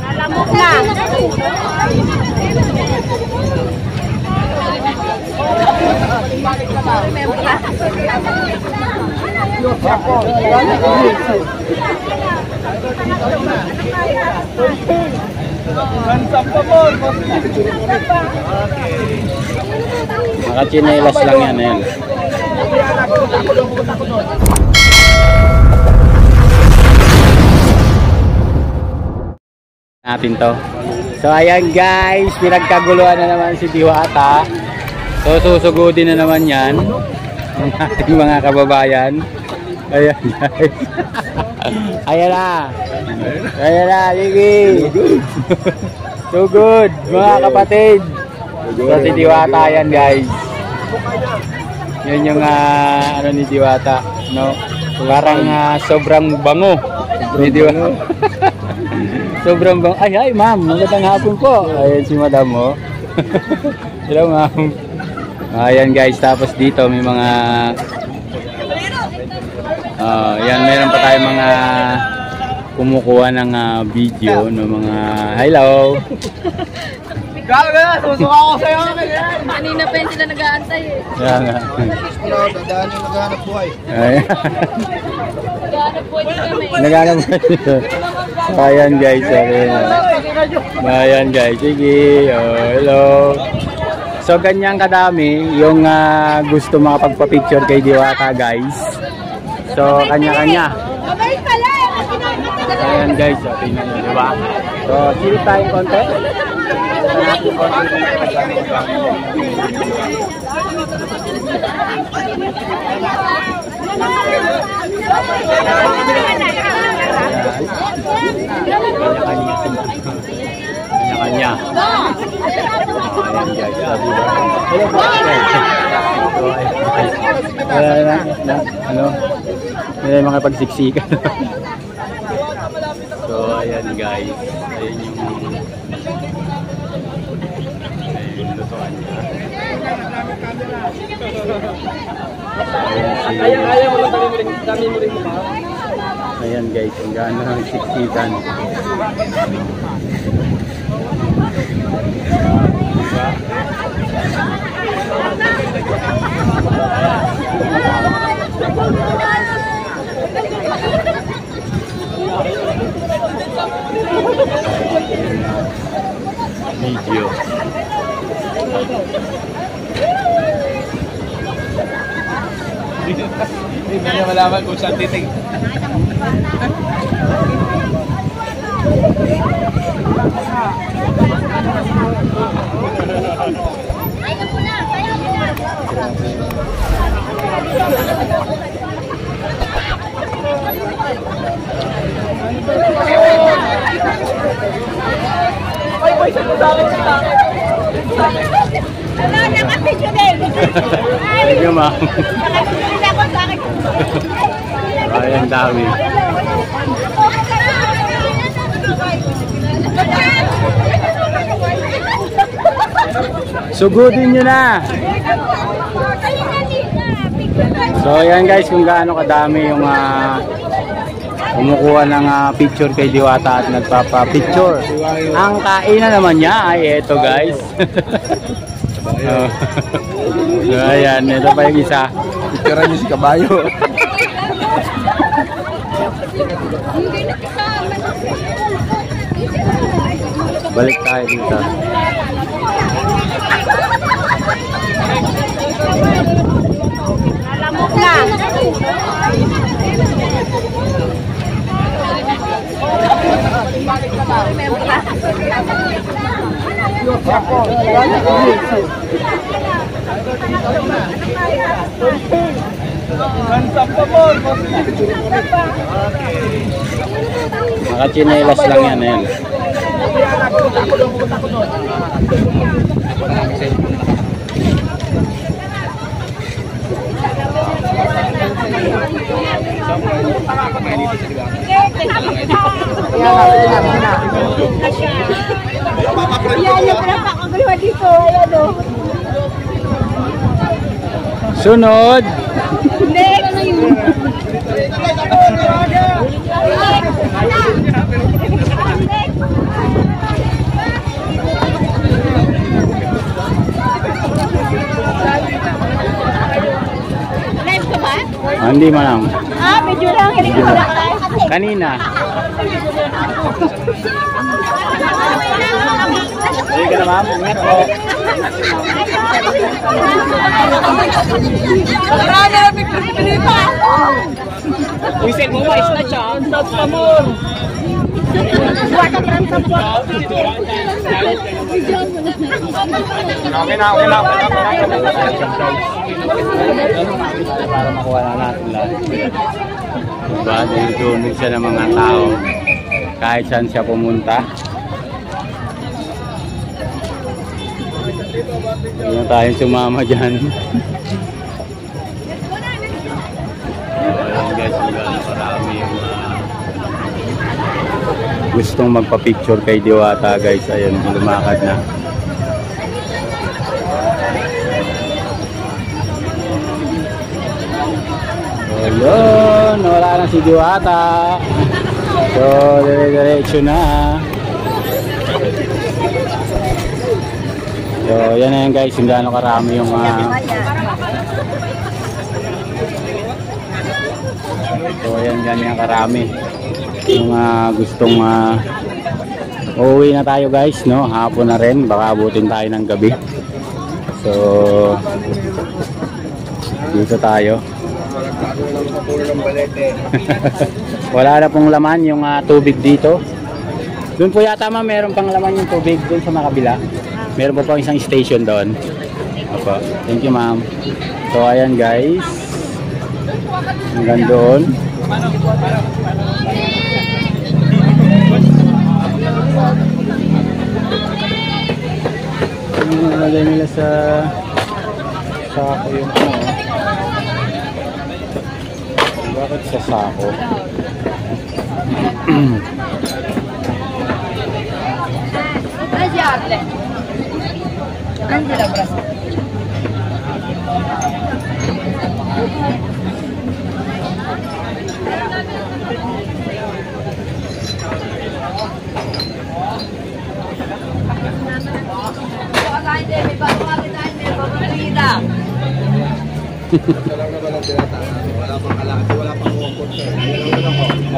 Alamok na. Nakachinelas lang yan, ayan. Natin to. So ayan guys, pinagkaguluhan na naman si Diwata. So susugudin na naman yan ng ating mga kababayan. Ayan guys. Ayan na. Ayan na, sige. So good mga kapatid. So si Diwata yan guys. Yun yung ano ni Diwata, no? Parang sobrang bango ni Diwata. Sobrang bang ay ma'am, magandang hapon po. Ayan si madam mo. Hello ma'am. Ayan guys, tapos dito may mga yan, meron pa tayong mga kumukuha ng video no, mga hello. Gaga, susuka ako sa'yo. Kanina pa yun sila nag-aantay eh. Yan nga. Dadaan yung naghahanap buhay. Nag-aantay po din kami. Naghanap dito. Ayan guys, ayan guys, sige. Hello. So ganyan kadami yung gusto makapagpa-picture kay Diwata guys. So kanya-kanya. Ayan guys, tingnan nyo, diba? So silip tayong konti. Kanya-kanya. Ayan guys, sabi ba? Hello po guys. Ano? May mga pagsiksikan. So ayan guys. Ayan yung lutuan niya. Kaya mo lang dami mo rin mukha. Ayan guys, ang gaano ng siksikan. Video. Hindi niya malaman kung saan titig. Ay, boy, sa akin. Wala, nakapidyo din. Thank you ma'am. Nakapidyo ako sa akin. Ayan, dami. Sugudin nyo na. So ayan guys, kung gaano kadami yung kumukuha ng picture kay Diwata at nagpapa-picture. Ang kainan naman niya ay eto guys. So ayan, ito pa yung isa. Picturean niyo si Kabayo. Balik tayo dito. Alamok na. Nakachinelas lang yan, ayan. Yan yung pinapakagaliwa dito. Ayan o. Sunod! Next! Next! Hindi man. Medyo lang. Hindi ko lang. Kanina. Sige ka na ma'am. Ingat po. Uy, mo mais na siya. Stop ka mo. Okay na. Para makuha na natin lahat. Diba? Dahil tumig siya ng mga tao. Kahit saan siya pumunta. Hindi na tayong sumama dyan. Ayan guys, marami yung gustong magpa-picture kay Diwata guys. Ayan, lumakad na. Ayun, wala na si Diwata. So, dire-diretso na. So, yan na yan guys, yung gaano karami yung so, ayan ganyan karami yung gustong uuwi na tayo guys, no? Hapon na rin, baka abutin tayo ng gabi. So, dito tayo. Wala na pong laman yung tubig dito. Doon po yata ma'am, meron pang laman yung tubig doon sa makabila. Meron po pang isang station doon. Opo. Thank you ma'am. So ayan guys. Hanggang doon. Nalagay nila sa sako yung ano. Bakit sa sako?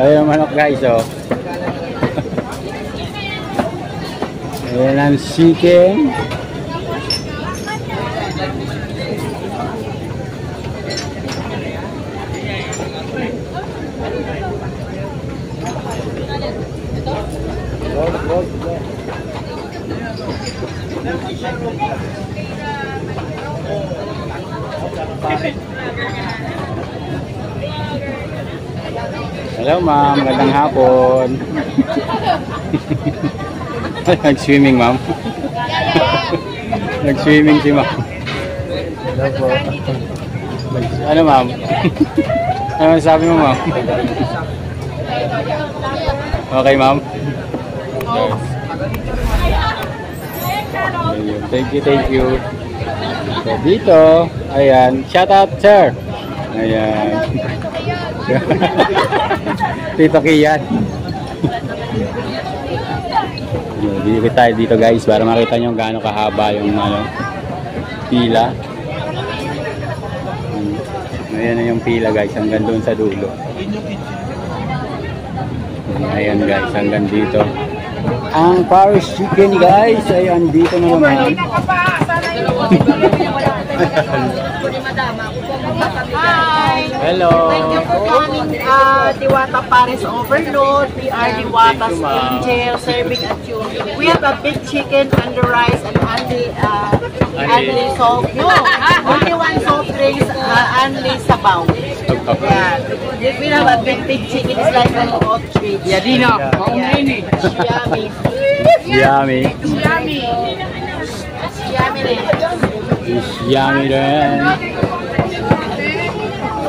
Ayun ang manok guys, oh. Ayan ang chicken. Hello ma'am, magandang hapon. Nag-swimming ma'am. Nag-swimming si ma'am. Hello po. Ano ma'am? Ano sabi mo ma'am? Okay ma'am? Thank you. So dito, ayan, shout out sir. Ayan. Tito Kian. Dito tayo dito guys para makita nyo gaano kahaba yung pila. Ayan na yung pila guys hanggang doon sa dulo. Ayan guys hanggang dito. Ang Paris chicken guys ay andito na naman. Hi! Hello! Thank you for coming Diwata Paris Overload. We are Diwata's Angel serving at you. We have a big chicken and the rice and only salt. No, only one salt drinks, only sabaw. Yeah. We have a big chicken. It's like a hot treat. Yeah, Dino. Yummy. Yummy. Yummy. Yummy. Is yummy rin.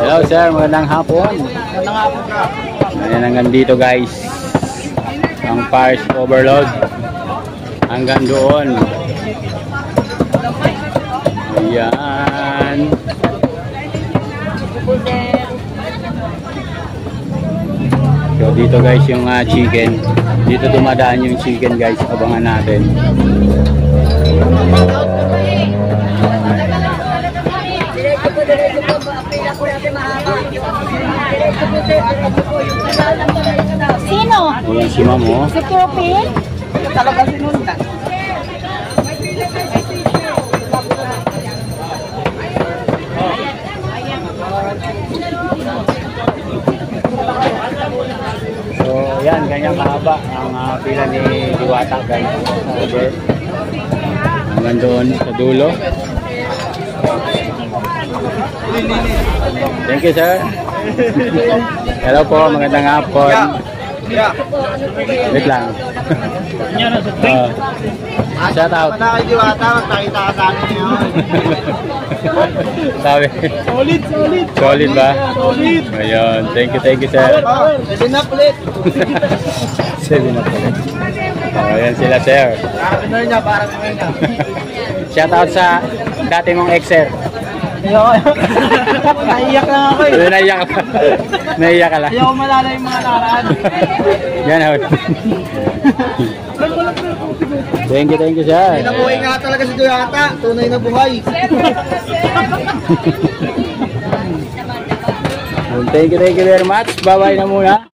Hello sir, magandang hapon. Magandang hapon ka. Ayan hanggang dito guys. Ang Paris Overload. Hanggang doon. Ayan. So dito guys yung chicken. Dito dumadaan yung chicken guys. Abangan natin. Sino? Ayan si ma'am, oh. Si Kirpin? Talaga sinundan. So, yan, ganyan kahaba ang pila ni Diwata, guys. Over. Hanggang doon sa dulo. Thank you, sir. Hello po, magandang hapon. Wait lang. Shout out. Wala kay Diwata, magpakita ka sa amin ngayon. Sabi. Solid. Solid ba? Solid. Ayun. Thank you, sir. Pwede na ulit. 7 na pala. Ayan sila, sir. Parang niya. Shout out sa dati mong ex-sir. Naiyak lang ako eh. Naiyak ka. Naiyak ka lang. Ayaw malala yung mga nakaraan. Yan, out. Thank you, sir. Nabuhay nga talaga si Diwata. Tunay na buhay. Thank you very much. Bye-bye na muna.